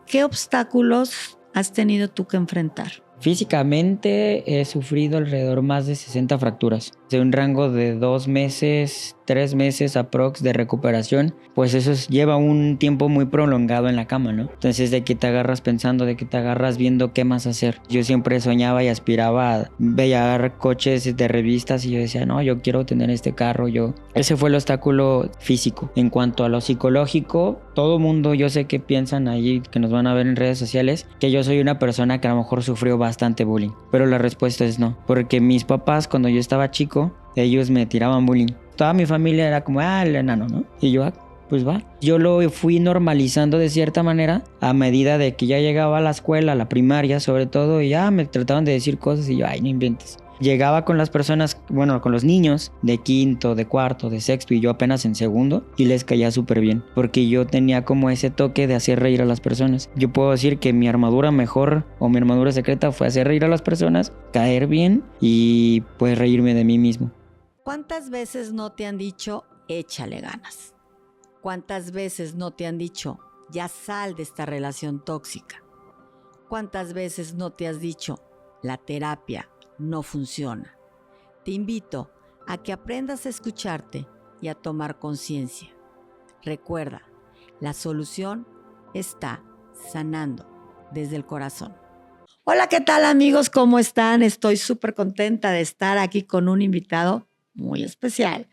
¿qué obstáculos has tenido tú que enfrentar? Físicamente he sufrido alrededor más de 60 fracturas. De un rango de 2 meses, 3 meses aprox de recuperación, pues eso lleva un tiempo muy prolongado en la cama, ¿no? Entonces de que te agarras pensando, de que te agarras viendo qué más hacer. Yo siempre soñaba y aspiraba a ver coches de revistas y yo decía, no, yo quiero tener este carro, Ese fue el obstáculo físico. En cuanto a lo psicológico, todo mundo, yo sé que piensan ahí, que nos van a ver en redes sociales, que yo soy una persona que a lo mejor sufrió bastante bullying. Pero la respuesta es no. Porque mis papás, cuando yo estaba chico, ellos me tiraban bullying. Toda mi familia era como, el enano, ¿no? Y yo, pues va. Yo lo fui normalizando de cierta manera a medida de que ya llegaba a la escuela, a la primaria sobre todo, y ya me trataban de decir cosas y yo, no inventes. Llegaba con las personas, bueno, con los niños de quinto, de cuarto, de sexto y yo apenas en segundo y les caía súper bien porque yo tenía como ese toque de hacer reír a las personas. Yo puedo decir que mi armadura mejor o mi armadura secreta fue hacer reír a las personas, caer bien y pues reírme de mí mismo. ¿Cuántas veces no te han dicho, échale ganas? ¿Cuántas veces no te han dicho, ya sal de esta relación tóxica? ¿Cuántas veces no te has dicho, la terapia no funciona? Te invito a que aprendas a escucharte y a tomar conciencia. Recuerda, la solución está sanando desde el corazón. Hola, ¿qué tal amigos? ¿Cómo están? Estoy súper contenta de estar aquí con un invitado muy especial,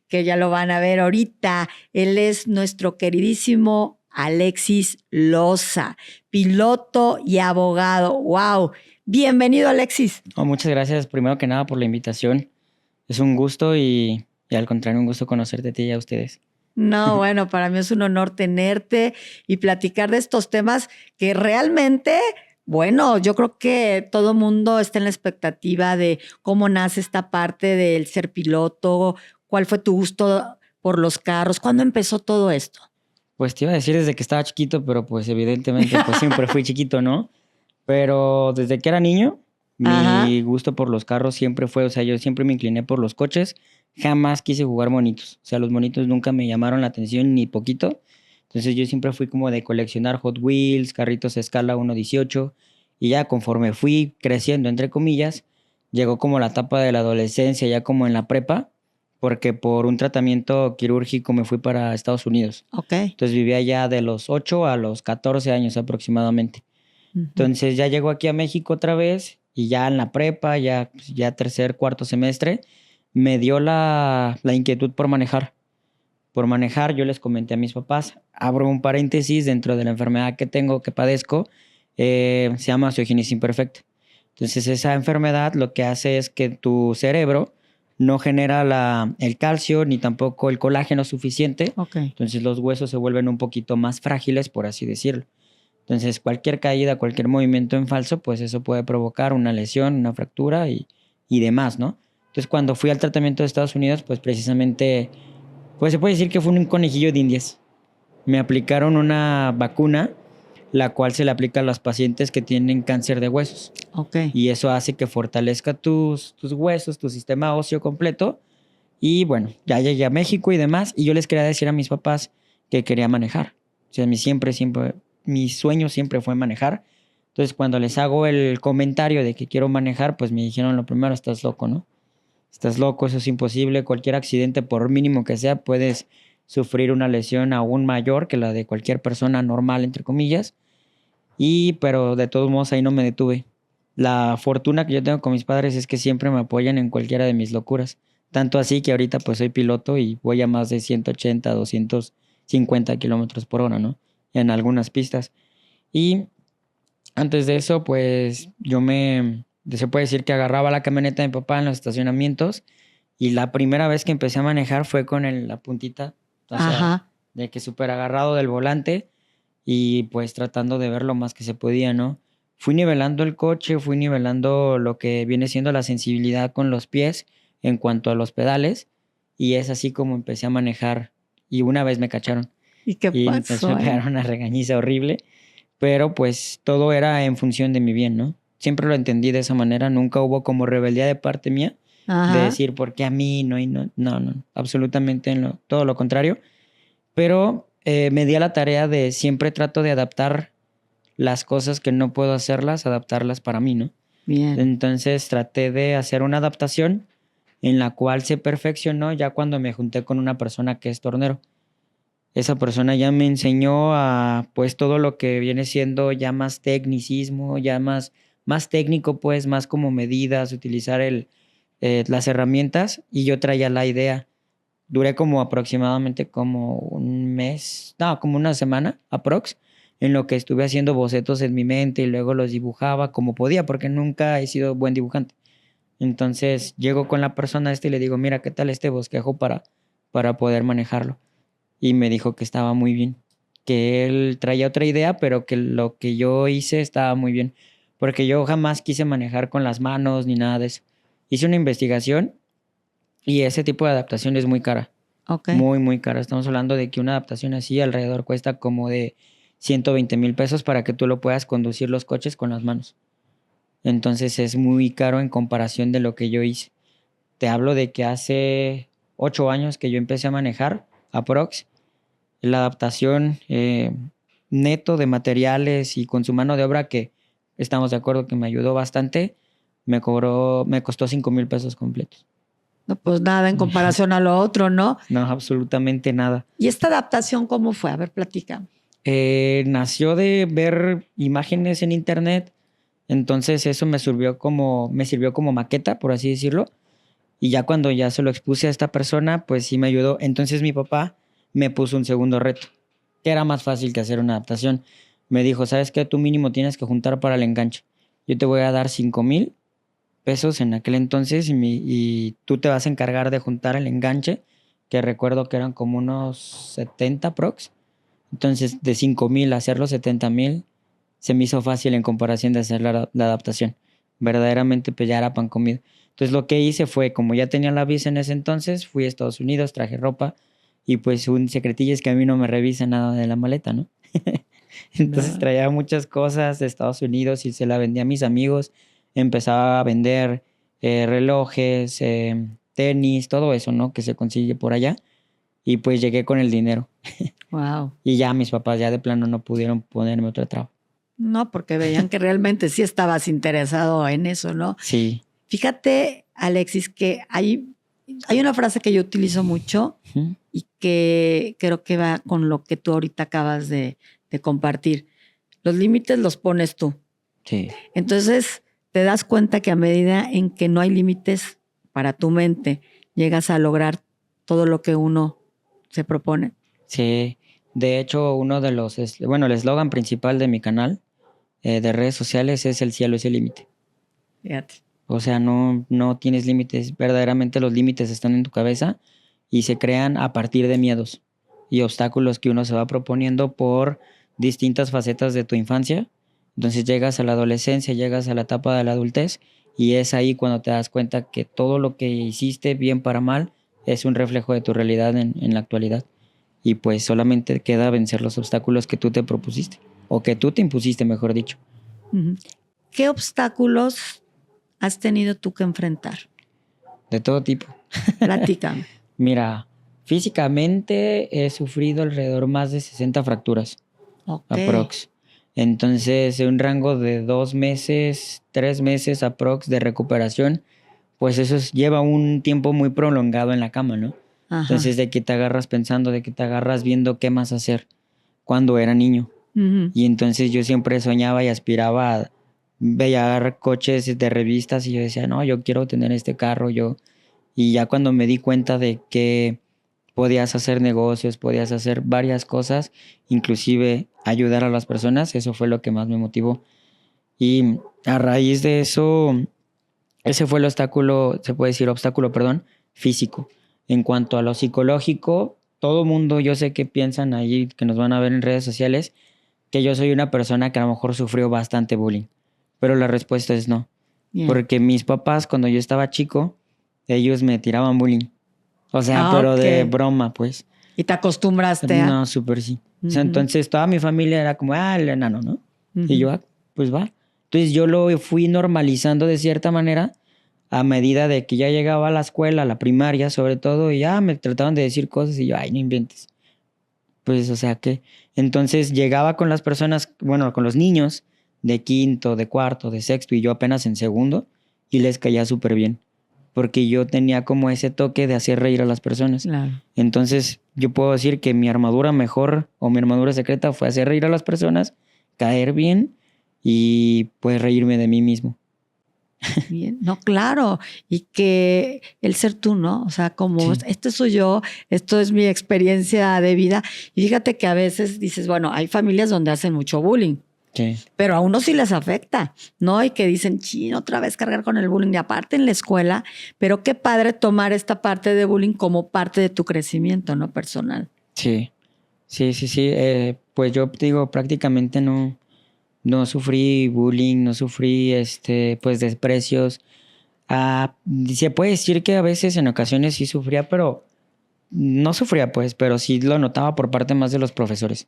que ya lo van a ver ahorita. Él es nuestro queridísimo Alexis Loza, piloto y abogado. ¡Wow! Bienvenido, Alexis. Muchas gracias primero que nada por la invitación. Es un gusto y al contrario, un gusto conocerte a ti y a ustedes. No, bueno, para mí es un honor tenerte y platicar de estos temas que realmente, bueno, yo creo que todo mundo está en la expectativa de cómo nace esta parte del ser piloto, cuál fue tu gusto por los carros, ¿cuándo empezó todo esto? Pues te iba a decir desde que estaba chiquito, pero pues evidentemente pues siempre fui chiquito, ¿no? Pero desde que era niño, mi gusto por los carros siempre fue, o sea, yo siempre me incliné por los coches, jamás quise jugar monitos, o sea, los monitos nunca me llamaron la atención ni poquito, entonces yo siempre fui como de coleccionar Hot Wheels, carritos a escala 1.18 y ya conforme fui creciendo, entre comillas, llegó como la etapa de la adolescencia, ya como en la prepa, porque por un tratamiento quirúrgico me fui para Estados Unidos. Ok. Entonces vivía ya de los 8 a los 14 años aproximadamente. Entonces ya llego aquí a México otra vez y ya en la prepa, ya tercer, cuarto semestre, me dio la inquietud por manejar. Por manejar, yo les comenté a mis papás, abro un paréntesis dentro de la enfermedad que tengo, que padezco, se llama osteogénesis imperfecta. Entonces esa enfermedad lo que hace es que tu cerebro no genera el calcio ni tampoco el colágeno suficiente. Okay. Entonces los huesos se vuelven un poquito más frágiles, por así decirlo. Entonces, cualquier caída, cualquier movimiento en falso, pues eso puede provocar una lesión, una fractura y demás, ¿no? Entonces, cuando fui al tratamiento de Estados Unidos, pues precisamente, pues se puede decir que fue un conejillo de indias. Me aplicaron una vacuna, la cual se le aplica a los pacientes que tienen cáncer de huesos. Okay. Y eso hace que fortalezca tus huesos, tu sistema óseo completo. Y bueno, ya llegué a México y demás, y yo les quería decir a mis papás que quería manejar. O sea, mi sueño siempre fue manejar. Entonces, cuando les hago el comentario de que quiero manejar, pues me dijeron lo primero, estás loco, ¿no? Estás loco, eso es imposible. Cualquier accidente, por mínimo que sea, puedes sufrir una lesión aún mayor que la de cualquier persona normal, entre comillas. Pero de todos modos ahí no me detuve. La fortuna que yo tengo con mis padres es que siempre me apoyan en cualquiera de mis locuras. Tanto así que ahorita pues soy piloto y voy a más de 180, 250 kilómetros por hora, ¿no? En algunas pistas. Y antes de eso, pues se puede decir que agarraba la camioneta de mi papá en los estacionamientos y la primera vez que empecé a manejar fue con la puntita, o sea, de que súper agarrado del volante y pues tratando de ver lo más que se podía, ¿no? Fui nivelando el coche, fui nivelando lo que viene siendo la sensibilidad con los pies en cuanto a los pedales y es así como empecé a manejar y una vez me cacharon. ¿Y qué pasó? Entonces me pegaron una regañiza horrible, pero pues todo era en función de mi bien, ¿no? Siempre lo entendí de esa manera, nunca hubo como rebeldía de parte mía de decir por qué a mí no, absolutamente todo lo contrario, pero me di a la tarea de siempre trato de adaptar las cosas que no puedo hacerlas, adaptarlas para mí, ¿no? Bien. Entonces traté de hacer una adaptación en la cual se perfeccionó ya cuando me junté con una persona que es tornero. Esa persona ya me enseñó a, pues, todo lo que viene siendo ya más tecnicismo, ya más técnico, pues, más como medidas, utilizar las herramientas, y yo traía la idea. Duré como aproximadamente como un mes, no, como una semana, aprox, en lo que estuve haciendo bocetos en mi mente y luego los dibujaba como podía, porque nunca he sido buen dibujante. Entonces llego con la persona y le digo, mira, ¿qué tal este bosquejo para poder manejarlo? Y me dijo que estaba muy bien, que él traía otra idea, pero que lo que yo hice estaba muy bien, porque yo jamás quise manejar con las manos ni nada de eso. Hice una investigación y ese tipo de adaptación es muy cara, Ok. muy, muy cara. Estamos hablando de que una adaptación así alrededor cuesta como de 120,000 pesos para que tú lo puedas conducir los coches con las manos. Entonces es muy caro en comparación de lo que yo hice. Te hablo de que hace 8 años que yo empecé a manejar aprox. La adaptación neto de materiales y con su mano de obra, que estamos de acuerdo que me ayudó bastante, me costó 5,000 pesos completos. No, pues nada en comparación a lo otro, ¿no? No, absolutamente nada. ¿Y esta adaptación cómo fue? A ver, platica. Nació de ver imágenes en internet, entonces eso me sirvió como maqueta, por así decirlo, y ya cuando ya se lo expuse a esta persona, pues sí me ayudó. Entonces mi papá me puso un segundo reto, que era más fácil que hacer una adaptación. Me dijo, ¿sabes qué? Tú mínimo tienes que juntar para el enganche. Yo te voy a dar 5,000 pesos en aquel entonces y tú te vas a encargar de juntar el enganche, que recuerdo que eran como unos 70 prox. Entonces, de 5,000 a hacer los 70,000, se me hizo fácil en comparación de hacer la adaptación. Verdaderamente, pues ya era pan comido. Entonces, lo que hice fue, como ya tenía la visa en ese entonces, fui a Estados Unidos, traje ropa y pues un secretillo es que a mí no me revisa nada de la maleta, ¿no? Entonces No. traía muchas cosas de Estados Unidos y se la vendía a mis amigos. Empezaba a vender relojes, tenis, todo eso, ¿no? Que se consigue por allá. Y pues llegué con el dinero. Wow. Y ya mis papás ya de plano no pudieron ponerme otra traba. No, porque veían que realmente sí estabas interesado en eso, ¿no? Sí. Fíjate, Alexis, que hay una frase que yo utilizo mucho Ujú. y que creo que va con lo que tú ahorita acabas de compartir. Los límites los pones tú. Sí. Entonces, te das cuenta que a medida en que no hay límites para tu mente, llegas a lograr todo lo que uno se propone. Sí. De hecho, uno de los, bueno, el eslogan principal de mi canal de redes sociales es el cielo es el límite. Fíjate. O sea, no tienes límites. Verdaderamente los límites están en tu cabeza y se crean a partir de miedos y obstáculos que uno se va proponiendo por distintas facetas de tu infancia. Entonces llegas a la adolescencia, llegas a la etapa de la adultez y es ahí cuando te das cuenta que todo lo que hiciste, bien para mal, es un reflejo de tu realidad en la actualidad. Y pues solamente queda vencer los obstáculos que tú te propusiste o que tú te impusiste, mejor dicho. Ujú. ¿Qué obstáculos has tenido tú que enfrentar? De todo tipo. Platícame. Mira, físicamente he sufrido alrededor más de 60 fracturas, Ok. aprox. Entonces, un rango de 2 meses, 3 meses aprox de recuperación, pues eso lleva un tiempo muy prolongado en la cama, ¿no? Ajá. Entonces, de que te agarras pensando, de que te agarras viendo qué más hacer cuando era niño. Ujú. Y entonces yo siempre soñaba y aspiraba a ver coches de revistas y yo decía, no, yo quiero tener este carro, yo. Y ya cuando me di cuenta de que podías hacer negocios, podías hacer varias cosas, inclusive ayudar a las personas, eso fue lo que más me motivó. Y a raíz de eso, ese fue el obstáculo, se puede decir obstáculo, perdón, físico. En cuanto a lo psicológico, todo mundo, yo sé que piensan ahí, que nos van a ver en redes sociales, que yo soy una persona que a lo mejor sufrió bastante bullying, pero la respuesta es no. Bien. Porque mis papás, cuando yo estaba chico, ellos me tiraban bullying. O sea, pero ok. de broma, pues. Y te acostumbraste a. No, súper sí. O sea, Ujú. entonces toda mi familia era como, el enano, ¿no? Y Ujú. yo, pues va. Entonces yo lo fui normalizando de cierta manera a medida de que ya llegaba a la escuela, a la primaria sobre todo, y ya me trataban de decir cosas y yo, ay, no inventes. Pues, o sea, que Entonces llegaba con las personas, bueno, con los niños de quinto, de cuarto, de sexto y yo apenas en segundo y les caía súper bien. Porque yo tenía como ese toque de hacer reír a las personas. Claro. Entonces yo puedo decir que mi armadura mejor o mi armadura secreta fue hacer reír a las personas, caer bien y pues reírme de mí mismo. Bien, no, claro, y que el ser tú, ¿no? O sea, como Sí. este soy yo, esto es mi experiencia de vida. Y fíjate que a veces dices, bueno, hay familias donde hacen mucho bullying, Sí. pero a unos sí les afecta, ¿no? Y que dicen, chin, otra vez cargar con el bullying, y aparte en la escuela, pero qué padre tomar esta parte de bullying como parte de tu crecimiento, ¿no? Personal. Sí. Sí. Pues yo digo, prácticamente no sufrí bullying, no sufrí pues desprecios. Se puede decir que a veces en ocasiones sí sufría, pero no sufría pues, pero sí lo notaba por parte más de los profesores.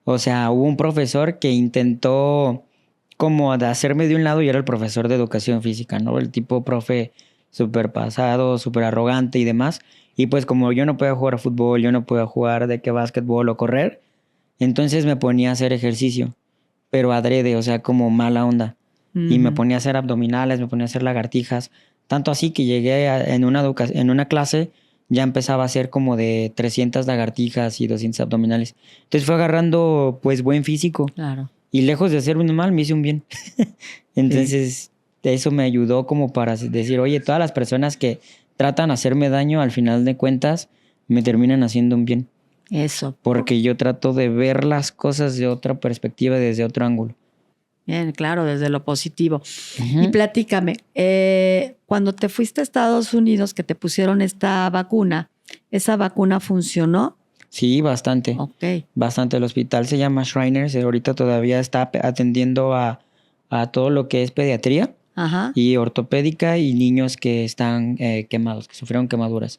O sea, hubo un profesor que intentó como de hacerme de un lado y era el profesor de educación física, ¿no? El tipo profe súper pasado, súper arrogante y demás. Y pues como yo no podía jugar a fútbol, yo no podía jugar de que básquetbol o correr, entonces me ponía a hacer ejercicio, pero adrede, o sea, como mala onda. Y me ponía a hacer abdominales, me ponía a hacer lagartijas. Tanto así que llegué en una clase, ya empezaba a hacer como de 300 lagartijas y 200 abdominales. Entonces fue agarrando pues buen físico. Claro. Y lejos de hacerme un mal, me hice un bien. Entonces eso me ayudó como para decir, oye, todas las personas que tratan de hacerme daño, al final de cuentas, me terminan haciendo un bien. Eso. Porque yo trato de ver las cosas de otra perspectiva, desde otro ángulo. Bien, claro, desde lo positivo. Ujú. Y platícame, cuando te fuiste a Estados Unidos, que te pusieron esta vacuna, ¿esa vacuna funcionó? Sí, bastante. Ok. Bastante. El hospital se llama Shriners. Ahorita todavía está atendiendo a todo lo que es pediatría Ajá. y ortopédica y niños que están quemados, que sufrieron quemaduras.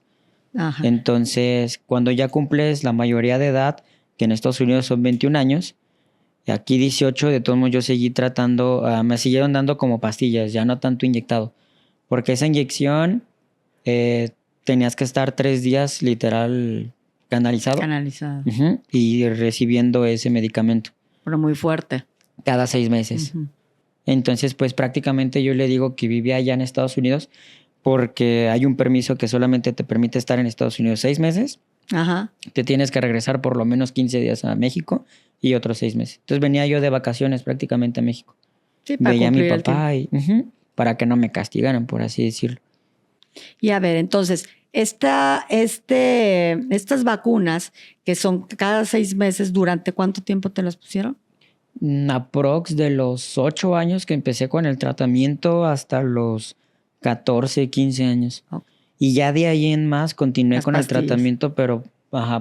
Ajá. Entonces, cuando ya cumples la mayoría de edad, que en Estados Unidos son 21 años, aquí 18, de todos modos yo seguí tratando, me siguieron dando como pastillas, ya no tanto inyectado, porque esa inyección tenías que estar 3 días literal canalizado. Canalizada. Ujú, y recibiendo ese medicamento Pero muy fuerte. cada 6 meses. Ujú. Entonces, pues prácticamente yo le digo que vivía allá en Estados Unidos porque hay un permiso que solamente te permite estar en Estados Unidos 6 meses. Ajá. Te tienes que regresar por lo menos 15 días a México y otros 6 meses. Entonces venía yo de vacaciones prácticamente a México. Sí, para Veía a mi cumplir el tiempo. papá y para que no me castigaran, por así decirlo. Y a ver, entonces, estas vacunas que son cada 6 meses, ¿durante cuánto tiempo te las pusieron? Aprox de los 8 años que empecé con el tratamiento hasta los 14, 15 años. Ok. Y ya de ahí en más continué Las con pastillas. el tratamiento, pero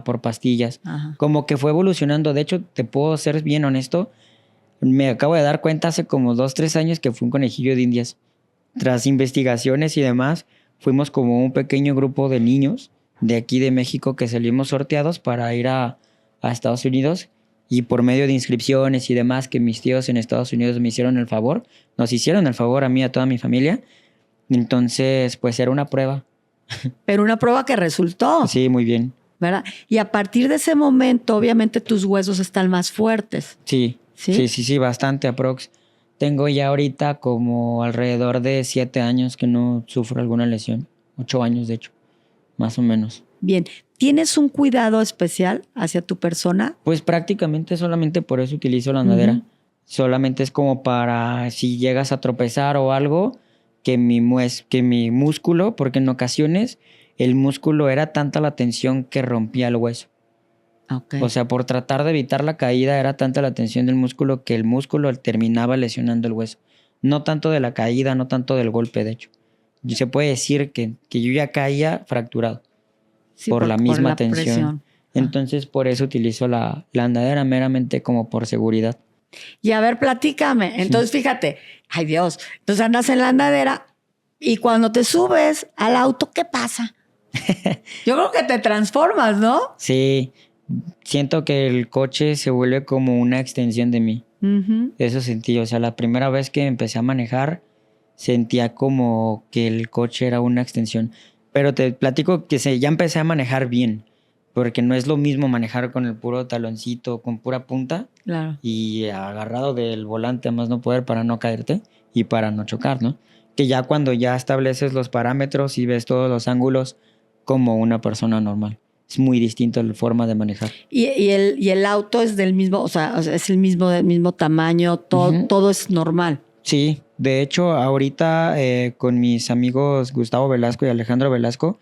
por pastillas. Ajá. Como que fue evolucionando. De hecho, te puedo ser bien honesto, me acabo de dar cuenta hace como 2, 3 años que fui un conejillo de indias. Tras investigaciones y demás, fuimos como un pequeño grupo de niños de aquí de México que salimos sorteados para ir a Estados Unidos, y por medio de inscripciones y demás que mis tíos en Estados Unidos me hicieron el favor, nos hicieron el favor a mí y a toda mi familia. Entonces, pues era una prueba. Pero una prueba que resultó, Sí, muy bien. ¿verdad? Y a partir de ese momento, obviamente tus huesos están más fuertes. Sí, ¿Sí? sí, bastante aprox. Tengo ya ahorita como alrededor de 7 años que no sufro alguna lesión. 8 años, de hecho, más o menos. Bien. ¿Tienes un cuidado especial hacia tu persona? Pues prácticamente solamente por eso utilizo la andadera. Ujú. Solamente es como para si llegas a tropezar o algo, que mi músculo, porque en ocasiones el músculo era tanta la tensión que rompía el hueso. Ok. O sea, por tratar de evitar la caída era tanta la tensión del músculo que el músculo terminaba lesionando el hueso. No tanto de la caída, no tanto del golpe, de hecho. Y se puede decir que yo ya caía fracturado Sí, por la misma la tensión. presión. Entonces, por eso utilizo la andadera meramente como por seguridad. Y a ver, platícame. Entonces, fíjate, ay Dios, entonces andas en la andadera y cuando te subes al auto, ¿qué pasa? Yo creo que te transformas, ¿no? Sí, siento que el coche se vuelve como una extensión de mí. Ujú. Eso sentí. O sea, la primera vez que empecé a manejar, sentía como que el coche era una extensión. Pero te platico que ya empecé a manejar bien. porque no es lo mismo manejar con el puro taloncito, con pura punta Claro. y agarrado del volante a más no poder para no caerte y para no chocar, ¿no? Que ya cuando ya estableces los parámetros y ves todos los ángulos como una persona normal. Es muy distinto la forma de manejar. Y el auto es del mismo, o sea, es el mismo, del mismo tamaño, todo es normal. Sí, de hecho, ahorita con mis amigos Gustavo Velasco y Alejandro Velasco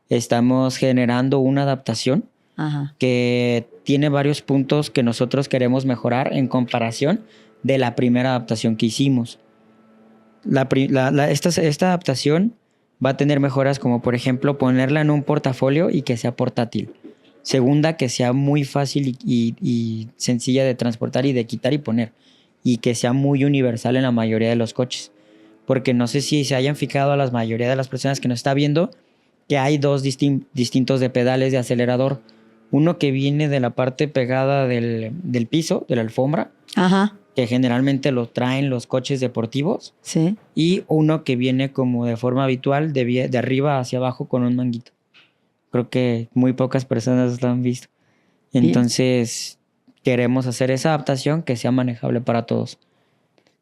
estamos generando una adaptación Ajá. que tiene varios puntos que nosotros queremos mejorar en comparación de la primera adaptación que hicimos. Esta adaptación va a tener mejoras como, por ejemplo, ponerla en un portafolio y que sea portátil. Segunda, que sea muy fácil y sencilla de transportar y de quitar y poner. Y que sea muy universal en la mayoría de los coches. Porque no sé si se hayan fijado a la mayoría de las personas que nos está viendo que hay dos distintos de pedales de acelerador. Uno que viene de la parte pegada del piso, de la alfombra, Ajá. que generalmente lo traen los coches deportivos. Sí. Y uno que viene como de forma habitual, de arriba hacia abajo con un manguito. Creo que muy pocas personas lo han visto. Entonces, queremos hacer esa adaptación que sea manejable para todos.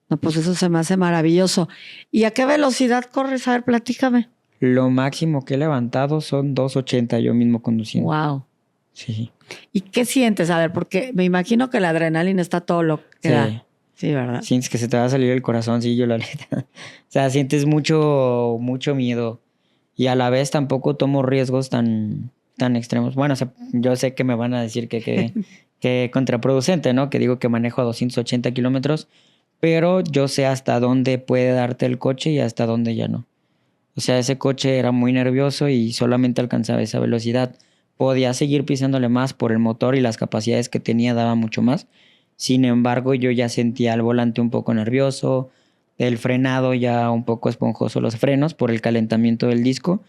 No, pues eso se me hace maravilloso. ¿Y a qué velocidad corres? A ver, platícame. Lo máximo que he levantado son 280 yo mismo conduciendo. Wow. Sí. ¿Y qué sientes? A ver, porque me imagino que la adrenalina está todo lo que da. Sí, ¿verdad? Sientes que se te va a salir el corazoncillo, la neta. O sea, sientes mucho miedo. Y a la vez tampoco tomo riesgos tan extremos. Bueno, o sea, yo sé que me van a decir que contraproducente, ¿no? Que digo que manejo a 280 kilómetros, pero yo sé hasta dónde puede darte el coche y hasta dónde ya no. O sea, ese coche era muy nervioso y solamente alcanzaba esa velocidad. Podía seguir pisándole más por el motor y las capacidades que tenía, daba mucho más. Sin embargo, yo ya sentía el volante un poco nervioso, el frenado ya un poco esponjoso, los frenos por el calentamiento del disco.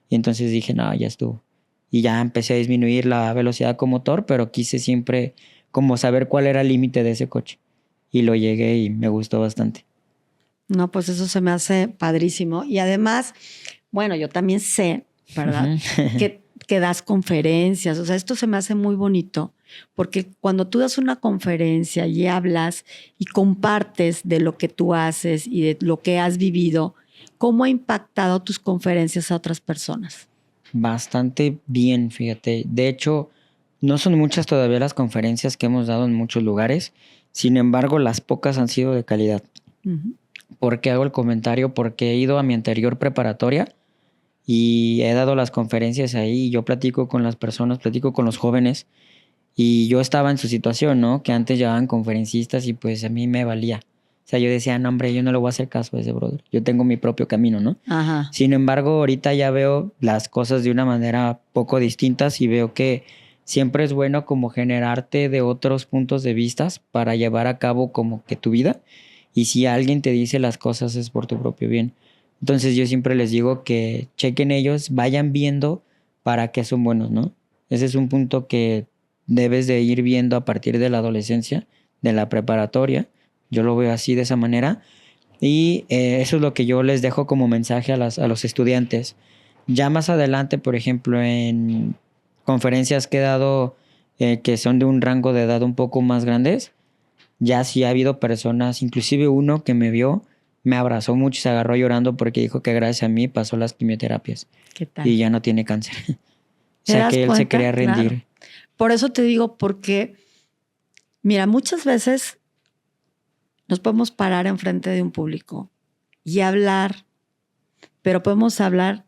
Y entonces dije, no, ya estuvo. Y ya empecé a disminuir la velocidad con motor, pero quise siempre como saber cuál era el límite de ese coche. Y lo llegué y me gustó bastante. No, pues eso se me hace padrísimo. Y además, bueno, yo también sé, ¿verdad? que das conferencias. O sea, esto se me hace muy bonito porque cuando tú das una conferencia y hablas y compartes de lo que tú haces y de lo que has vivido, ¿cómo ha impactado tus conferencias a otras personas? Bastante bien, fíjate. De hecho, no son muchas todavía las conferencias que hemos dado en muchos lugares. Sin embargo, las pocas han sido de calidad. Uh-huh. ¿Por qué hago el comentario? Porque he ido a mi anterior preparatoria y he dado las conferencias ahí. Yo platico con las personas, platico con los jóvenes y yo estaba en su situación, ¿no? Que antes llevaban conferencistas y pues a mí me valía. O sea, yo decía, no, hombre, yo no le voy a hacer caso a ese brother. Yo tengo mi propio camino, ¿no? Ajá. Sin embargo, ahorita ya veo las cosas de una manera poco distintas y veo que siempre es bueno como generarte de otros puntos de vista para llevar a cabo como que tu vida. Y si alguien te dice las cosas es por tu propio bien. Entonces yo siempre les digo que chequen ellos, vayan viendo para qué son buenos, ¿no? Ese es un punto que debes de ir viendo a partir de la adolescencia, de la preparatoria. Yo lo veo así de esa manera. Y eso es lo que yo les dejo como mensaje a los estudiantes. Ya más adelante, por ejemplo, en conferencias que he dado que son de un rango de edad un poco más grandes, ya sí ha habido personas, inclusive uno que me vio, me abrazó mucho y se agarró llorando porque dijo que gracias a mí pasó las quimioterapias. ¿Qué tal? Y ya no tiene cáncer. O sea que él se quería rendir. Claro. Por eso te digo, porque, mira, muchas veces nos podemos parar enfrente de un público y hablar, pero podemos hablar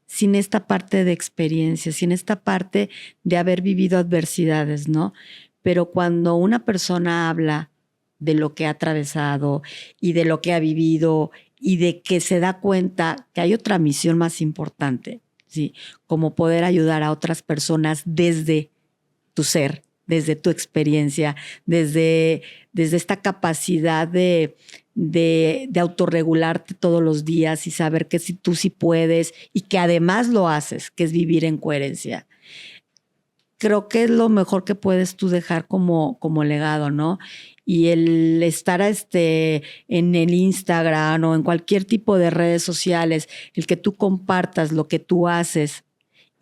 sin esta parte de experiencia, sin esta parte de haber vivido adversidades, ¿no? Pero cuando una persona habla de lo que ha atravesado y de lo que ha vivido y de que se da cuenta que hay otra misión más importante, ¿sí? Como poder ayudar a otras personas desde tu ser, desde tu experiencia, desde esta capacidad de autorregularte todos los días y saber que si tú sí puedes y que además lo haces, que es vivir en coherencia. Creo que es lo mejor que puedes tú dejar como legado, ¿no? Y el estar en el Instagram o en cualquier tipo de redes sociales, el que tú compartas lo que tú haces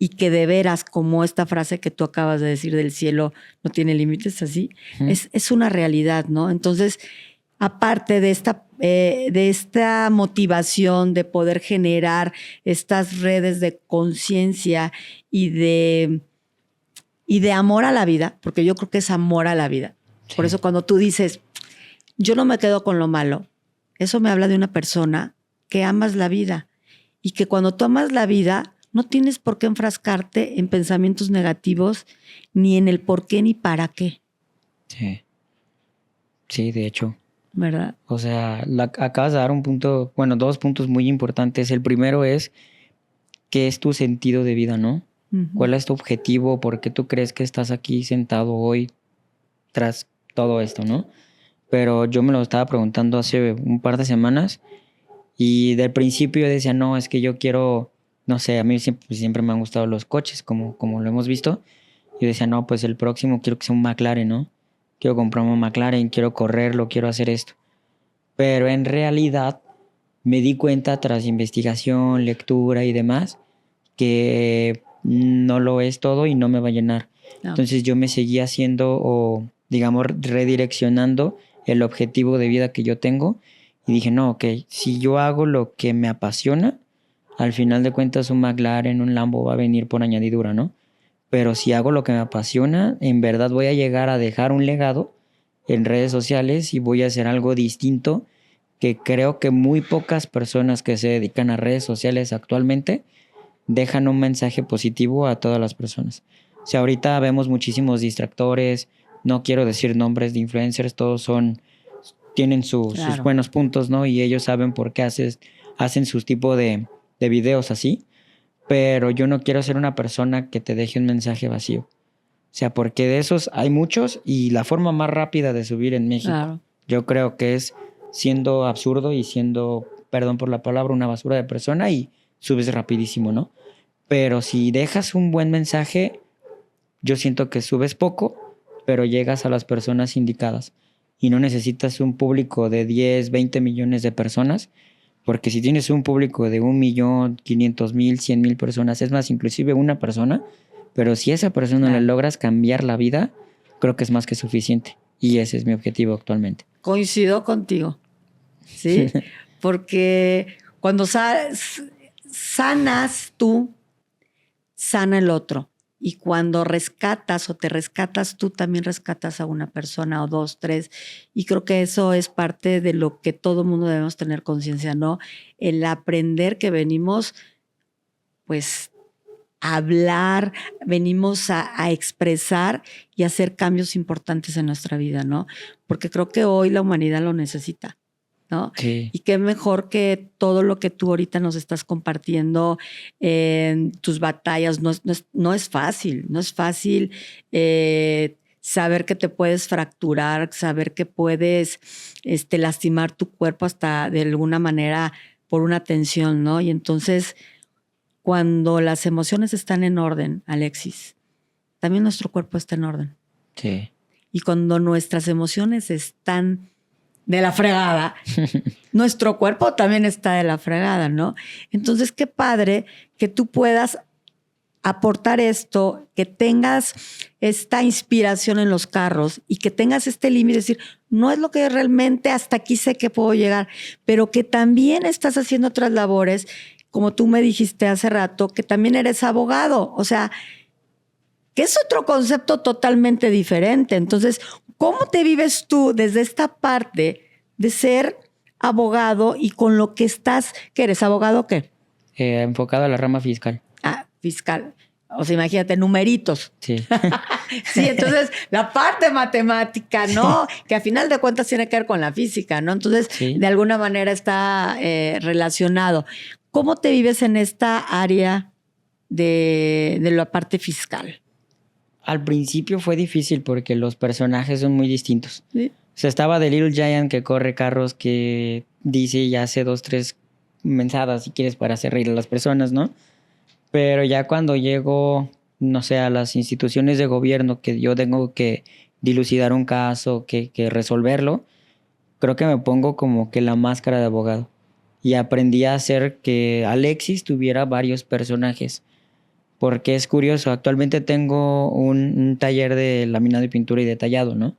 y que de veras, como esta frase que tú acabas de decir del cielo no tiene límites, así, es una realidad, ¿no? Entonces, aparte de esta motivación de poder generar estas redes de conciencia y de amor a la vida, porque yo creo que es amor a la vida. Sí. Por eso cuando tú dices, yo no me quedo con lo malo, eso me habla de una persona que amas la vida y que cuando tú amas la vida no tienes por qué enfrascarte en pensamientos negativos ni en el por qué ni para qué. Sí. Sí, de hecho. ¿Verdad? O sea, acabas de dar un punto, bueno, 2 puntos muy importantes. El primero es, ¿qué es tu sentido de vida, no? Uh-huh. ¿Cuál es tu objetivo? ¿Por qué tú crees que estás aquí sentado hoy tras todo esto, no? Pero yo me lo estaba preguntando hace un par de semanas y del principio yo decía, no, es que yo quiero, no sé, a mí siempre me han gustado los coches, como lo hemos visto. Yo decía, no, pues el próximo quiero que sea un McLaren, ¿no? Quiero comprarme un McLaren, quiero correrlo, quiero hacer esto. Pero en realidad me di cuenta tras investigación, lectura y demás, que no lo es todo y no me va a llenar. No. Entonces yo me seguí haciendo o, digamos, redireccionando el objetivo de vida que yo tengo y dije, no, ok, si yo hago lo que me apasiona, al final de cuentas un McLaren, un Lambo va a venir por añadidura, ¿no? Pero si hago lo que me apasiona, en verdad voy a llegar a dejar un legado en redes sociales y voy a hacer algo distinto que creo que muy pocas personas que se dedican a redes sociales actualmente dejan un mensaje positivo a todas las personas. O sea, ahorita vemos muchísimos distractores, no quiero decir nombres de influencers, todos tienen sus buenos puntos, ¿no? Y ellos saben por qué hacen sus tipos de videos así, pero yo no quiero ser una persona que te deje un mensaje vacío. O sea, porque de esos hay muchos y la forma más rápida de subir en México, yo creo que es siendo absurdo y siendo, perdón por la palabra, una basura de persona y subes rapidísimo, ¿no? Pero si dejas un buen mensaje, yo siento que subes poco, pero llegas a las personas indicadas y no necesitas un público de 10, 20 millones de personas, porque si tienes un público de 1.500.000, 100,000 personas, es más, inclusive una persona, pero si a esa persona le logras cambiar la vida, creo que es más que suficiente. Y ese es mi objetivo actualmente. Coincido contigo, ¿sí? Porque cuando sanas tú, sana el otro. Y cuando rescatas o te rescatas tú, también rescatas a una persona o 2, 3. Y creo que eso es parte de lo que todo mundo debemos tener conciencia, ¿no? El aprender que venimos, pues, a hablar, venimos a expresar y a hacer cambios importantes en nuestra vida, ¿no? Porque creo que hoy la humanidad lo necesita, ¿no? Sí. Y qué mejor que todo lo que tú ahorita nos estás compartiendo en tus batallas. No es fácil, no es fácil saber que te puedes fracturar, saber que puedes lastimar tu cuerpo hasta de alguna manera por una tensión, ¿no? Y entonces, cuando las emociones están en orden, Alexis, también nuestro cuerpo está en orden. Sí. Y cuando nuestras emociones están de la fregada, nuestro cuerpo también está de la fregada, ¿no? Entonces, qué padre que tú puedas aportar esto, que tengas esta inspiración en los carros y que tengas este límite, decir, no es lo que realmente hasta aquí sé que puedo llegar, pero que también estás haciendo otras labores, como tú me dijiste hace rato, que también eres abogado, o sea, que es otro concepto totalmente diferente. Entonces, ¿cómo te vives tú desde esta parte de ser abogado y con lo que estás, que eres abogado o qué? Enfocado a la rama fiscal. Ah, fiscal. O sea, imagínate, numeritos. Sí. Sí, entonces la parte matemática, ¿no? Que a final de cuentas tiene que ver con la física, ¿no? Entonces, sí, de alguna manera está relacionado. ¿Cómo te vives en esta área de la parte fiscal? Al principio fue difícil porque los personajes son muy distintos. ¿Sí? O sea, estaba The Little Giant que corre carros, que dice y hace 2, 3 mensadas si quieres para hacer reír a las personas, ¿no? Pero ya cuando llego, no sé, a las instituciones de gobierno, que yo tengo que dilucidar un caso, que resolverlo, creo que me pongo como que la máscara de abogado. Y aprendí a hacer que Alexis tuviera varios personajes. porque es curioso. Actualmente tengo un taller de laminado y pintura y detallado, ¿no?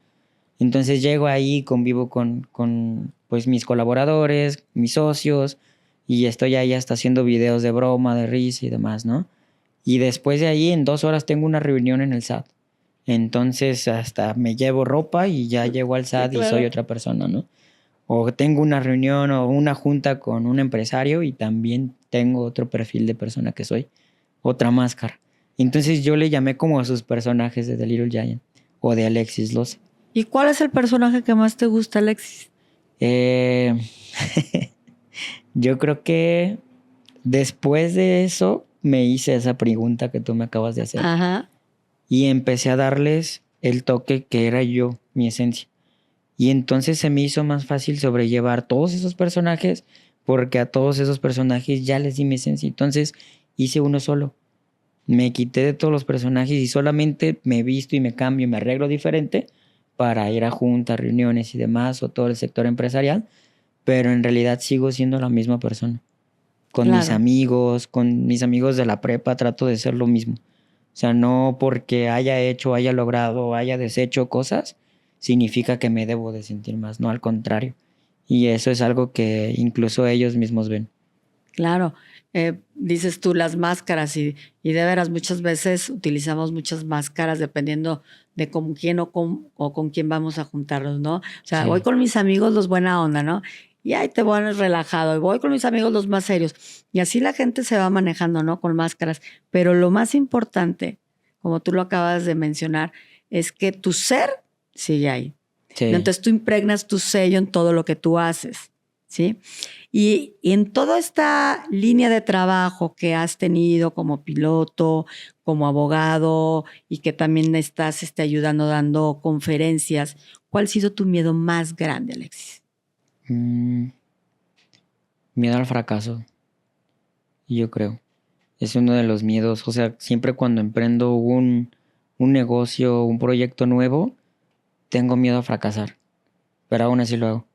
Entonces llego ahí, convivo con pues, mis colaboradores, mis socios, y estoy ahí hasta haciendo videos de broma, de risa y demás, ¿no? Y después de ahí, en 2 horas, tengo una reunión en el SAT. Entonces, hasta me llevo ropa y ya llego al Sí, SAT y soy claro. otra persona, ¿no? O tengo una reunión o una junta con un empresario y también tengo otro perfil de persona que soy, otra máscara. Entonces yo le llamé como a sus personajes de The Little Giant o de Alexis Loza. ¿Y cuál es el personaje que más te gusta, Alexis? Eh, yo creo que después de eso me hice esa pregunta que tú me acabas de hacer Ajá. y empecé a darles el toque que era yo, mi esencia. Y entonces se me hizo más fácil sobrellevar todos esos personajes porque a todos esos personajes ya les di mi esencia. Entonces hice uno solo. Me quité de todos los personajes y solamente me visto y me cambio y me arreglo diferente para ir a juntas, reuniones y demás o todo el sector empresarial, pero en realidad sigo siendo la misma persona. Claro. Con mis amigos de la prepa trato de ser lo mismo. O sea, no porque haya hecho, haya logrado, haya deshecho cosas, significa que me debo de sentir más, no, al contrario. Y eso es algo que incluso ellos mismos ven. Claro, dices tú las máscaras y de veras muchas veces utilizamos muchas máscaras dependiendo de con quién o con quién vamos a juntarnos, ¿no? O sea, voy Sí, con mis amigos los buena onda, ¿no? Y ahí te voy relajado, y voy con mis amigos los más serios. Y así la gente se va manejando, ¿no? Con máscaras. Pero lo más importante, como tú lo acabas de mencionar, es que tu ser sigue ahí. sí. Entonces tú impregnas tu sello en todo lo que tú haces, ¿sí? Y en toda esta línea de trabajo que has tenido como piloto, como abogado y que también estás ayudando dando conferencias, ¿cuál ha sido tu miedo más grande, Alexis? Mm, miedo al fracaso, yo creo. Es uno de los miedos. O sea, siempre cuando emprendo un negocio, un proyecto nuevo, tengo miedo a fracasar. Pero aún así lo hago.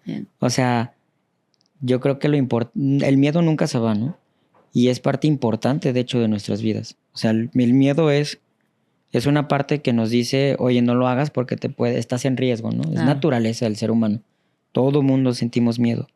Bien. O sea, yo creo que el miedo nunca se va, ¿no? Y es parte importante, de hecho, de nuestras vidas. O sea, el miedo es una parte que nos dice, oye, no lo hagas porque estás en riesgo, ¿no? Es Claro. naturaleza del ser humano. Todo mundo sentimos miedo.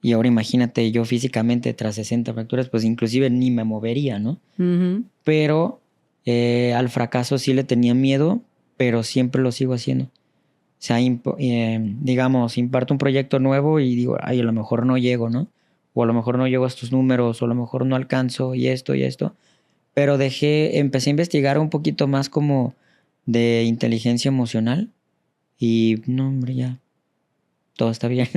Y ahora imagínate, yo físicamente tras 60 fracturas, pues inclusive ni me movería, ¿no? Ujú. Pero al fracaso sí le tenía miedo, pero siempre lo sigo haciendo. O sea, digamos, imparto un proyecto nuevo y digo, ay, a lo mejor no llego, ¿no? O a lo mejor no llego a estos números, o a lo mejor no alcanzo y esto y esto. Pero empecé a investigar un poquito más como de inteligencia emocional y no, hombre, ya, todo está bien.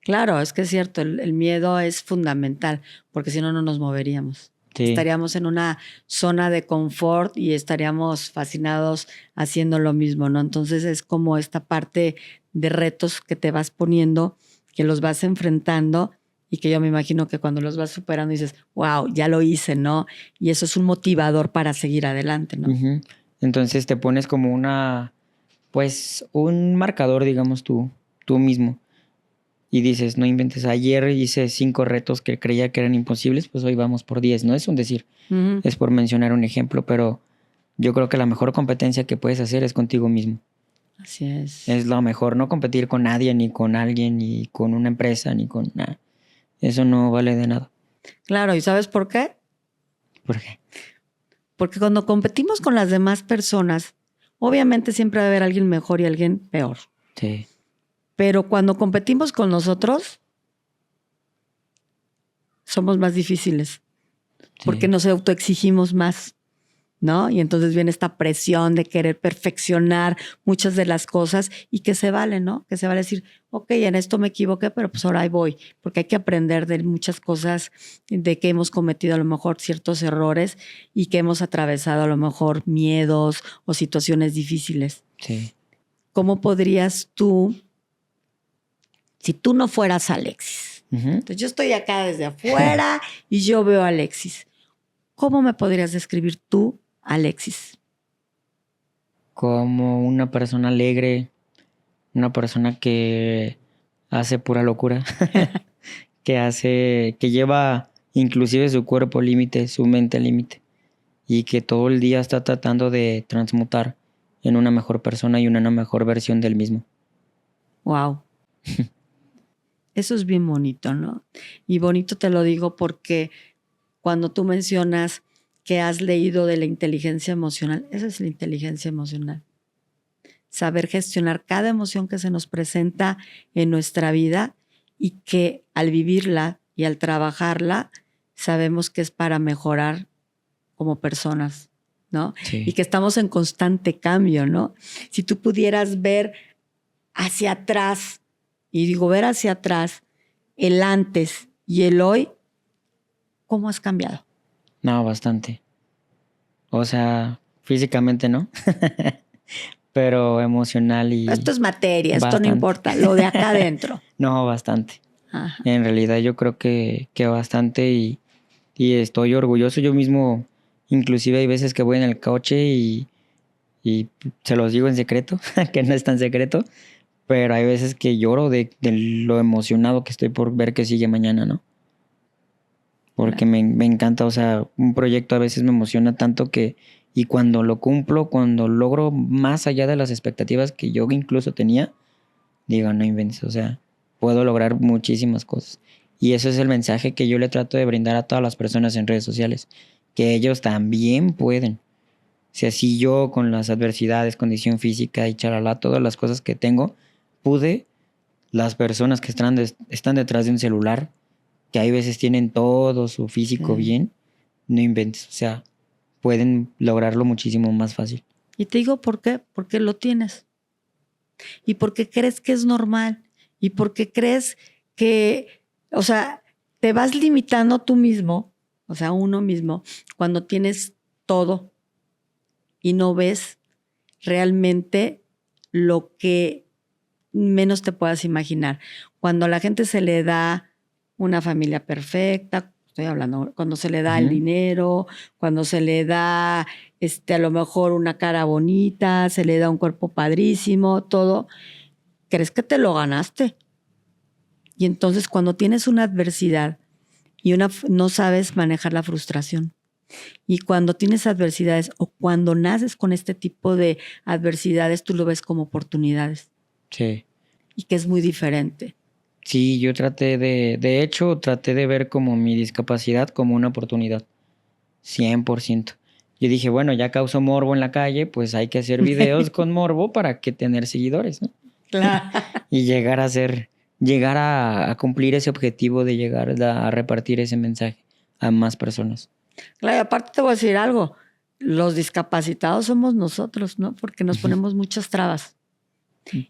Claro, es que es cierto, el miedo es fundamental, porque si no, no nos moveríamos. Sí. Estaríamos en una zona de confort y estaríamos fascinados haciendo lo mismo, ¿no? Entonces es como esta parte de retos que te vas poniendo, que los vas enfrentando y que yo me imagino que cuando los vas superando dices, wow, ya lo hice, ¿no? Y eso es un motivador para seguir adelante, ¿no? Ujú. Entonces te pones como pues un marcador, digamos tú mismo. Y dices, no inventes, ayer hice 5 retos que creía que eran imposibles, pues hoy vamos por 10. No es un decir, Ujú. es por mencionar un ejemplo, pero yo creo que la mejor competencia que puedes hacer es contigo mismo. Así es. Es lo mejor, no competir con nadie, ni con alguien, ni con una empresa, ni con nada. Eso no vale de nada. Claro, ¿y sabes por qué? ¿Por qué? Porque cuando competimos con las demás personas, obviamente siempre va a haber alguien mejor y alguien peor. Sí, Pero cuando competimos con nosotros, somos más difíciles porque sí. nos autoexigimos más, ¿no? Y entonces viene esta presión de querer perfeccionar muchas de las cosas y que se vale, ¿no? Que se vale decir, ok, en esto me equivoqué, pero pues ahora ahí voy, porque hay que aprender de muchas cosas de que hemos cometido a lo mejor ciertos errores y que hemos atravesado a lo mejor miedos o situaciones difíciles. Sí. ¿Cómo podrías tú, si tú no fueras Alexis? Ujú. Entonces yo estoy acá desde afuera y yo veo a Alexis. ¿Cómo me podrías describir tú, Alexis? Como una persona alegre, una persona que hace pura locura, que lleva inclusive su cuerpo límite, su mente límite, y que todo el día está tratando de transmutar en una mejor persona y una mejor versión del mismo. Wow. Eso es bien bonito, ¿no? Y bonito te lo digo porque cuando tú mencionas que has leído de la inteligencia emocional, esa es la inteligencia emocional. Saber gestionar cada emoción que se nos presenta en nuestra vida y que al vivirla y al trabajarla, sabemos que es para mejorar como personas, ¿no? Sí. Y que estamos en constante cambio, ¿no? Si tú pudieras ver hacia atrás, y digo ver hacia atrás, el antes y el hoy, ¿cómo has cambiado? No, bastante. O sea, físicamente no, pero emocional y Esto es materia, esto no bastante. importa, lo de acá adentro. No, bastante. Ajá. En realidad yo creo que bastante y estoy orgulloso yo mismo. Inclusive hay veces que voy en el coche y se los digo en secreto, que no es tan secreto, pero hay veces que lloro de lo emocionado que estoy por ver que sigue mañana, ¿no? Porque me encanta, o sea, un proyecto a veces me emociona tanto que, y cuando lo cumplo, cuando logro más allá de las expectativas que yo incluso tenía, digo, no inventes, o sea, puedo lograr muchísimas cosas. Y eso es el mensaje que yo le trato de brindar a todas las personas en redes sociales, que ellos también pueden. O sea, si yo con las adversidades, condición física y chalala, todas las cosas que tengo, pude, las personas que están detrás de un celular, que hay veces tienen todo su físico bien, no inventes, o sea, pueden lograrlo muchísimo más fácil. Y te digo por qué, porque lo tienes. Y porque crees que es normal. Y porque crees que, o sea, te vas limitando tú mismo, o sea, uno mismo, cuando tienes todo y no ves realmente lo que menos te puedas imaginar. Cuando a la gente se le da una familia perfecta, estoy hablando, cuando se le da el dinero, cuando se le da a lo mejor una cara bonita, se le da un cuerpo padrísimo, todo, crees que te lo ganaste. Y entonces cuando tienes una adversidad y no sabes manejar la frustración, y cuando tienes adversidades o cuando naces con este tipo de adversidades, tú lo ves como oportunidades. Sí. Y que es muy diferente. Sí, yo traté traté de ver como mi discapacidad como una oportunidad. 100%. Yo dije, bueno, ya causó morbo en la calle, pues hay que hacer videos con morbo para que tener seguidores, ¿no? Claro. Y llegar a cumplir ese objetivo de llegar a repartir ese mensaje a más personas. Claro, y aparte te voy a decir algo, los discapacitados somos nosotros, ¿no? Porque nos ponemos muchas trabas.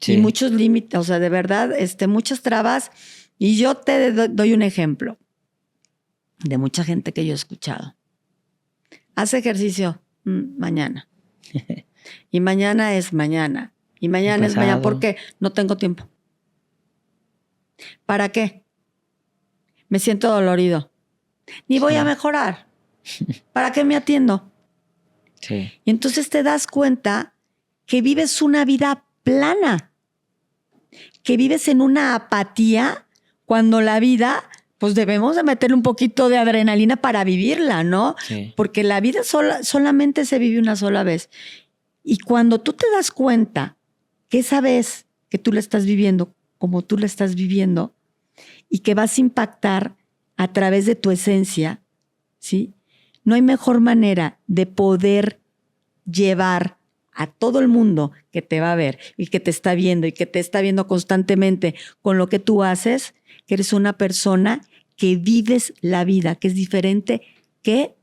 Sí. Y muchos límites, o sea, de verdad, muchas trabas. Y yo te doy un ejemplo de mucha gente que yo he escuchado. Haz ejercicio mañana. Y mañana es mañana. Y mañana es mañana porque no tengo tiempo. ¿Para qué? Me siento dolorido. Ni voy a mejorar. ¿Para qué me atiendo? Sí. Y entonces te das cuenta que vives una vida plana, que vives en una apatía cuando la vida, pues debemos de meterle un poquito de adrenalina para vivirla, ¿no? Sí. Porque la vida solamente se vive una sola vez. Y cuando tú te das cuenta que esa vez que tú la estás viviendo como tú la estás viviendo y que vas a impactar a través de tu esencia, ¿sí? No hay mejor manera de poder llevar a todo el mundo que te va a ver y que te está viendo y que te está viendo constantemente con lo que tú haces, que eres una persona que vives la vida, que es diferente que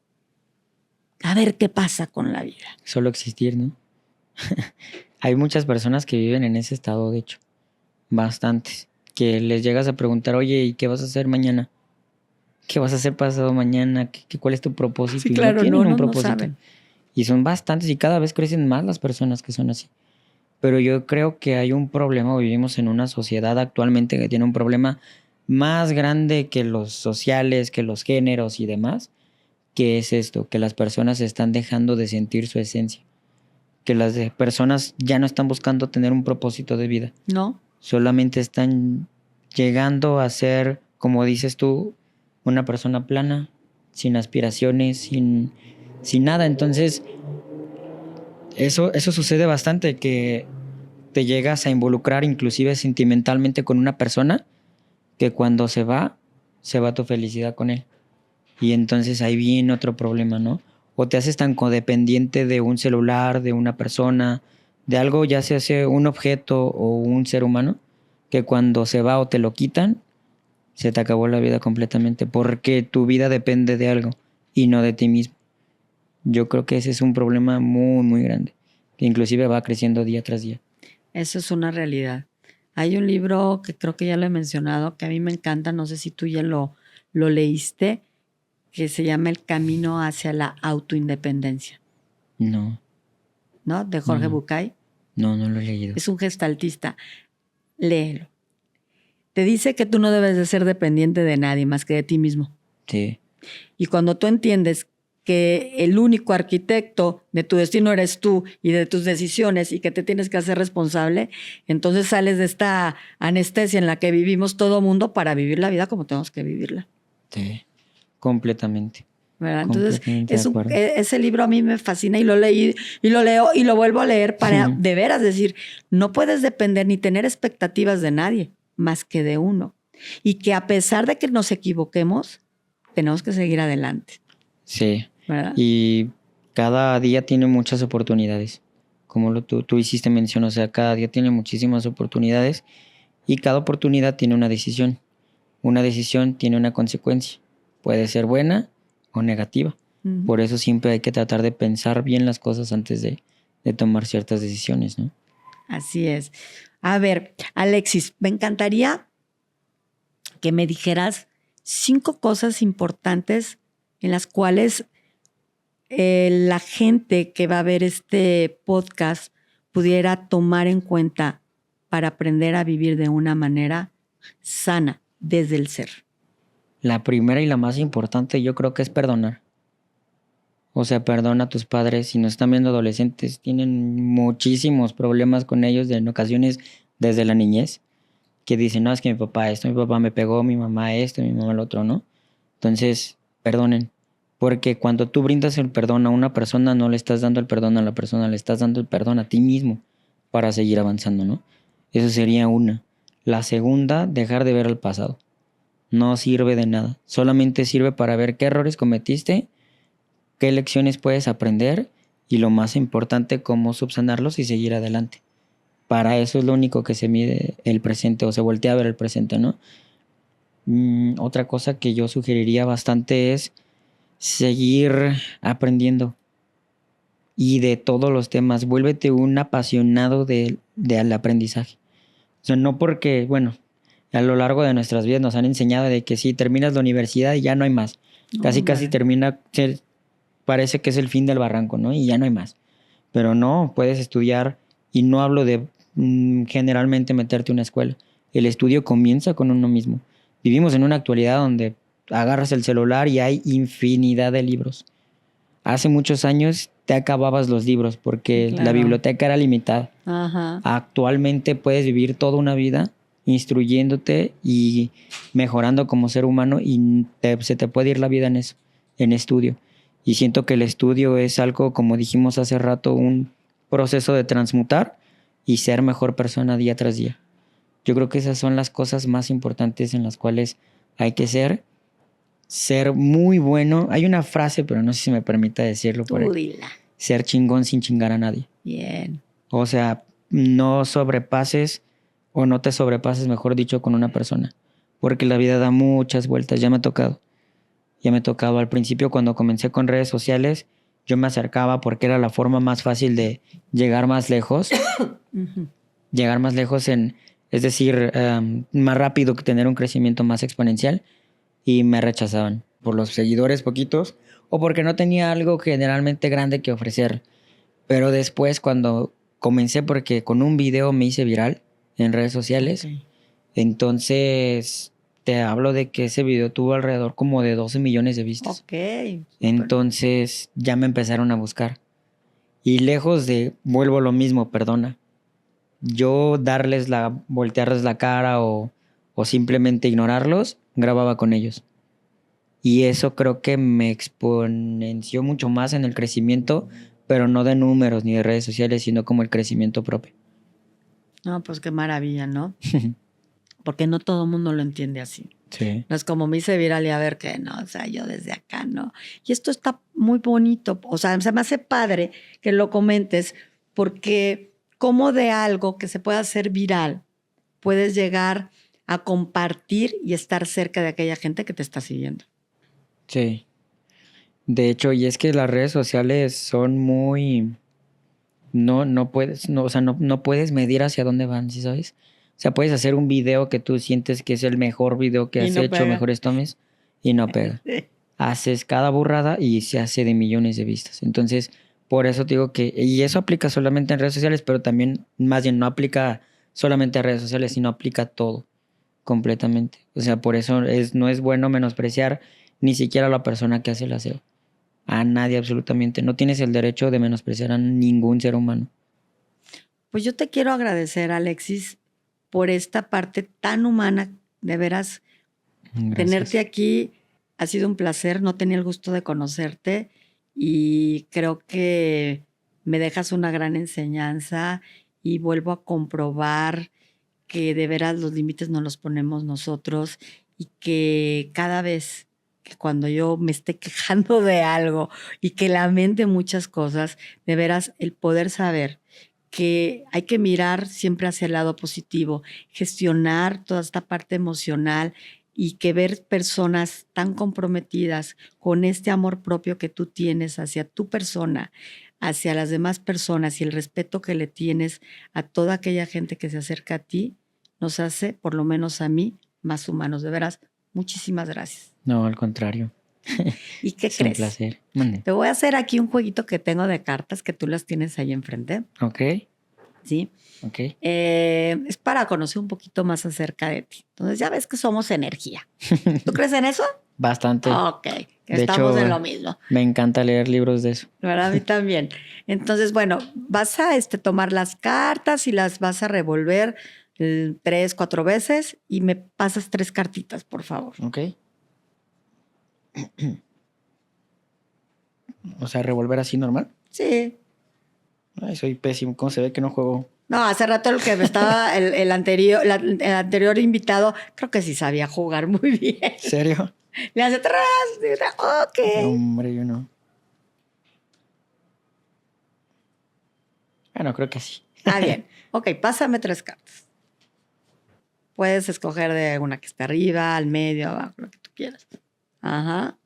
a ver qué pasa con la vida. Solo existir, ¿no? Hay muchas personas que viven en ese estado, de hecho. Bastantes. Que les llegas a preguntar, oye, ¿y qué vas a hacer mañana? ¿Qué vas a hacer pasado mañana? ¿Cuál es tu propósito? Sí, claro, y no tienen un propósito. No saben. Y son bastantes y cada vez crecen más las personas que son así. Pero yo creo que hay un problema, vivimos en una sociedad actualmente que tiene un problema más grande que los sociales, que los géneros y demás, que es esto, que las personas están dejando de sentir su esencia, que las personas ya no están buscando tener un propósito de vida. No. Solamente están llegando a ser, como dices tú, una persona plana, sin aspiraciones, sin nada. Entonces, eso sucede bastante, que te llegas a involucrar inclusive sentimentalmente con una persona que cuando se va tu felicidad con él. Y entonces ahí viene otro problema, ¿no? O te haces tan codependiente de un celular, de una persona, de algo, ya sea un objeto o un ser humano, que cuando se va o te lo quitan, se te acabó la vida completamente, porque tu vida depende de algo y no de ti mismo. Yo creo que ese es un problema muy, muy grande, que inclusive va creciendo día tras día. Eso es una realidad. Hay un libro que creo que ya lo he mencionado, que a mí me encanta, no sé si tú ya lo leíste, que se llama El camino hacia la autoindependencia. No. ¿No? De Jorge Bucay. No lo he leído. Es un gestaltista. Léelo. Te dice que tú no debes de ser dependiente de nadie más que de ti mismo. Sí. Y cuando tú entiendes que el único arquitecto de tu destino eres tú y de tus decisiones y que te tienes que hacer responsable, entonces sales de esta anestesia en la que vivimos todo mundo para vivir la vida como tenemos que vivirla. Sí, completamente. ¿Verdad? Entonces, ese libro a mí me fascina y lo leí y lo leo y lo vuelvo a leer para de veras decir, no puedes depender ni tener expectativas de nadie más que de uno. Y que a pesar de que nos equivoquemos, tenemos que seguir adelante. Sí. ¿Verdad? Y cada día tiene muchas oportunidades. Como tú hiciste mención, o sea, cada día tiene muchísimas oportunidades y cada oportunidad tiene una decisión. Una decisión tiene una consecuencia. Puede ser buena o negativa. Uh-huh. Por eso siempre hay que tratar de pensar bien las cosas antes de tomar ciertas decisiones, ¿no? Así es. A ver, Alexis, me encantaría que me dijeras 5 cosas importantes en las cuales la gente que va a ver este podcast pudiera tomar en cuenta para aprender a vivir de una manera sana desde el ser. La primera y la más importante yo creo que es perdonar. O sea, perdona a tus padres. Si nos están viendo adolescentes, tienen muchísimos problemas con ellos en ocasiones desde la niñez, que dicen, no, es que mi papá esto, mi papá me pegó, mi mamá esto, mi mamá lo otro, ¿no? Entonces, perdonen. Porque cuando tú brindas el perdón a una persona, no le estás dando el perdón a la persona, le estás dando el perdón a ti mismo para seguir avanzando, ¿no? Eso sería una. La segunda, dejar de ver el pasado. No sirve de nada. Solamente sirve para ver qué errores cometiste, qué lecciones puedes aprender y lo más importante, cómo subsanarlos y seguir adelante. Para eso es lo único que se mide el presente o se voltea a ver el presente, ¿no? Otra cosa que yo sugeriría bastante es seguir aprendiendo y de todos los temas. Vuélvete un apasionado del aprendizaje. O sea, no porque, bueno, a lo largo de nuestras vidas nos han enseñado de que si terminas la universidad y ya no hay más. Casi termina, parece que es el fin del barranco, ¿no? Y ya no hay más. Pero no, puedes estudiar y no hablo de generalmente meterte a una escuela. El estudio comienza con uno mismo. Vivimos en una actualidad donde agarras el celular y hay infinidad de libros. Hace muchos años te acababas los libros porque la biblioteca era limitada. Ajá. Actualmente puedes vivir toda una vida instruyéndote y mejorando como ser humano y se te puede ir la vida en eso, en estudio. Y siento que el estudio es algo, como dijimos hace rato, un proceso de transmutar y ser mejor persona día tras día. Yo creo que esas son las cosas más importantes en las cuales hay que ser muy bueno. Hay una frase, pero no sé si me permita decirlo por ahí. Ser chingón sin chingar a nadie. Bien. O sea, no sobrepases o no te sobrepases, mejor dicho, con una persona. Porque la vida da muchas vueltas. Ya me ha tocado. Al principio, cuando comencé con redes sociales, yo me acercaba porque era la forma más fácil de llegar más lejos. Uh-huh. Llegar más lejos es decir, más rápido, que tener un crecimiento más exponencial. Y me rechazaban por los seguidores poquitos o porque no tenía algo generalmente grande que ofrecer. Pero después, cuando comencé, porque con un video me hice viral en redes sociales, entonces te hablo de que ese video tuvo alrededor como de 12 millones de vistas. Entonces ya me empezaron a buscar. Y lejos de, vuelvo a lo mismo, perdona, yo voltearles la cara o simplemente ignorarlos, grababa con ellos. Y eso creo que me exponenció mucho más en el crecimiento, pero no de números ni de redes sociales, sino como el crecimiento propio. No, pues qué maravilla, ¿no? Porque no todo el mundo lo entiende así. Sí. No es como me hice viral y a ver qué, no, o sea, yo desde acá, no. Y esto está muy bonito, o sea, se me hace padre que lo comentes, porque como de algo que se pueda hacer viral, puedes llegar a compartir y estar cerca de aquella gente que te está siguiendo. Sí. De hecho, y es que las redes sociales son muy... No puedes, no, o sea, no puedes medir hacia dónde van, ¿sí sabes? O sea, puedes hacer un video que tú sientes que es el mejor video que Y has no hecho, pega. mejores tomes, y no pega. Haces cada burrada y se hace de millones de vistas. Entonces, por eso te digo que, y eso aplica solamente en redes sociales, pero también, más bien, no aplica solamente a redes sociales, sino aplica a todo, completamente. O sea, por eso no es bueno menospreciar ni siquiera a la persona que hace el aseo. A nadie, absolutamente. No tienes el derecho de menospreciar a ningún ser humano. Pues yo te quiero agradecer, Alexis, por esta parte tan humana, de veras. Gracias. Tenerte aquí ha sido un placer, no tenía el gusto de conocerte y creo que me dejas una gran enseñanza y vuelvo a comprobar que de veras los límites no los ponemos nosotros y que cada vez que cuando yo me esté quejando de algo y que lamente muchas cosas, de veras el poder saber que hay que mirar siempre hacia el lado positivo, gestionar toda esta parte emocional y que ver personas tan comprometidas con este amor propio que tú tienes hacia tu persona, hacia las demás personas y el respeto que le tienes a toda aquella gente que se acerca a ti, nos hace, por lo menos a mí, más humanos. De veras, muchísimas gracias. No, al contrario. ¿Y qué Es crees? un placer. Mande. Te voy a hacer aquí un jueguito que tengo de cartas que tú las tienes ahí enfrente. Ok, ¿Sí? ok. Es para conocer un poquito más acerca de ti. Entonces ya ves que somos energía. ¿Tú crees en eso? Bastante. Ok, De estamos hecho, en lo mismo. me encanta leer libros de eso. ¿Verdad? A mí también. Entonces, bueno, vas a tomar las cartas y las vas a revolver 3, 4 veces y me pasas 3 cartitas, por favor. Ok. O sea, revolver así normal. Sí. Ay, soy pésimo. ¿Cómo se ve que no juego? No, hace rato el que me estaba, el anterior invitado, creo que sí sabía jugar muy bien. ¿En serio? Le hace atrás, ok. No, hombre, yo no. Bueno, creo que sí. Ah, bien. Ok, pásame 3 cartas. Puedes escoger de una que está arriba, al medio, abajo, lo que tú quieras. Ajá.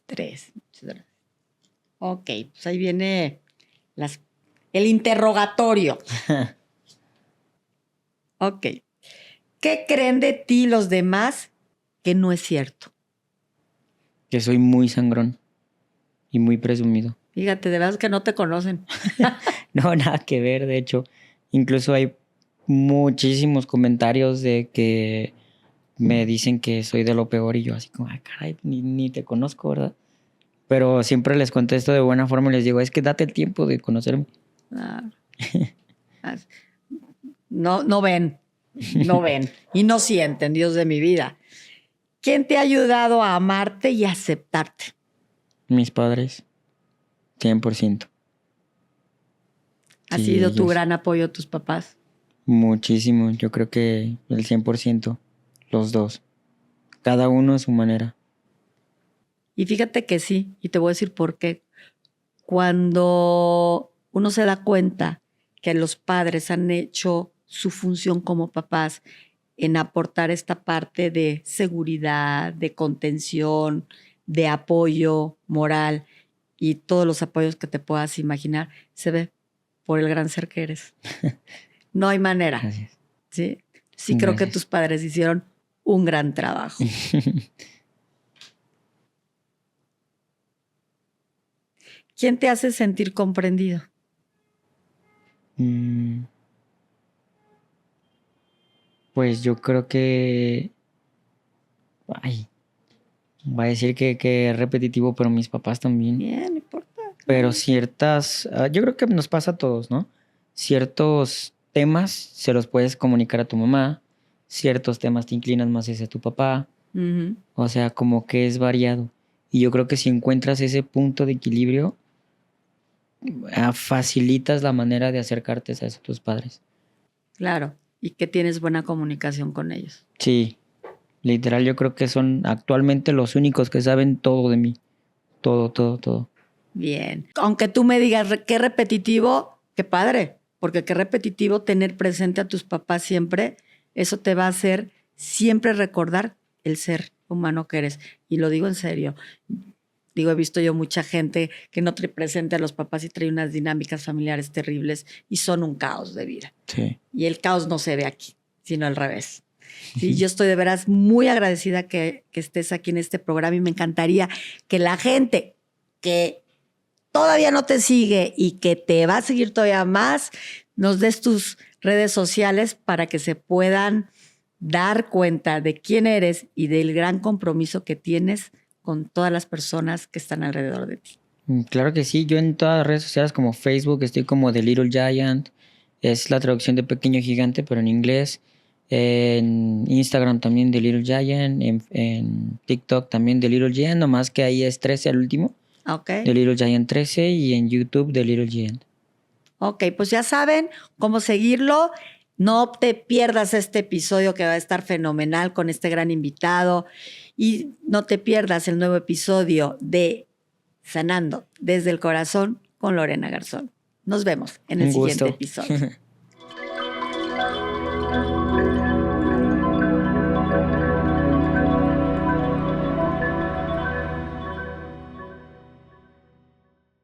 Tres. Muchas gracias. Ok, pues ahí viene el interrogatorio. Ok. ¿Qué creen de ti los demás que no es cierto? Que soy muy sangrón y muy presumido. Fíjate, de verdad que no te conocen. No, nada que ver, de hecho. Incluso hay muchísimos comentarios de que me dicen que soy de lo peor y yo así como, ay, caray, ni te conozco, ¿verdad? Pero siempre les contesto de buena forma y les digo, es que date el tiempo de conocerme. Ah, no ven y no sienten, Dios de mi vida. ¿Quién te ha ayudado a amarte y aceptarte? Mis padres, 100%. ¿Ha Sí, sido tu ellos. gran apoyo tus papás? Muchísimo, yo creo que el 100%, los dos. Cada uno a su manera. Y fíjate que sí, y te voy a decir por qué. Cuando uno se da cuenta que los padres han hecho su función como papás en aportar esta parte de seguridad, de contención, de apoyo moral y todos los apoyos que te puedas imaginar, se ve por el gran ser que eres. No hay manera. Gracias. ¿Sí? Sí, creo que tus padres hicieron un gran trabajo. ¿Quién te hace sentir comprendido? Pues yo creo que... Ay, voy a decir que es repetitivo, pero mis papás también. Bien, no importa. Pero ciertas... yo creo que nos pasa a todos, ¿no? ciertos temas se los puedes comunicar a tu mamá, ciertos temas te inclinas más hacia tu papá, o sea, como que es variado. Y yo creo que si encuentras ese punto de equilibrio, facilitas la manera de acercarte a tus padres. Claro, y que tienes buena comunicación con ellos. Sí, literal yo creo que son actualmente los únicos que saben todo de mí. Todo. Bien. Aunque tú me digas qué repetitivo, qué padre, porque qué repetitivo tener presente a tus papás siempre, eso te va a hacer siempre recordar el ser humano que eres. Y lo digo en serio. Digo, he visto yo mucha gente que no trae presente a los papás y trae unas dinámicas familiares terribles y son un caos de vida. Sí. Y el caos no se ve aquí, sino al revés. Sí, yo estoy de veras muy agradecida que estés aquí en este programa y me encantaría que la gente que todavía no te sigue y que te va a seguir todavía más, nos des tus redes sociales para que se puedan dar cuenta de quién eres y del gran compromiso que tienes con todas las personas que están alrededor de ti. Claro que sí, yo en todas las redes sociales como Facebook estoy como The Little Giant, es la traducción de Pequeño Gigante pero en inglés. En Instagram también The Little Giant, en TikTok también The Little Giant, nomás que ahí es 13 al último. Ok. The Little Giant 13 y en YouTube The Little Giant. Ok, pues ya saben cómo seguirlo. No te pierdas este episodio que va a estar fenomenal con este gran invitado y no te pierdas el nuevo episodio de Sanando desde el Corazón con Lorena Garzón. Nos vemos en el siguiente episodio.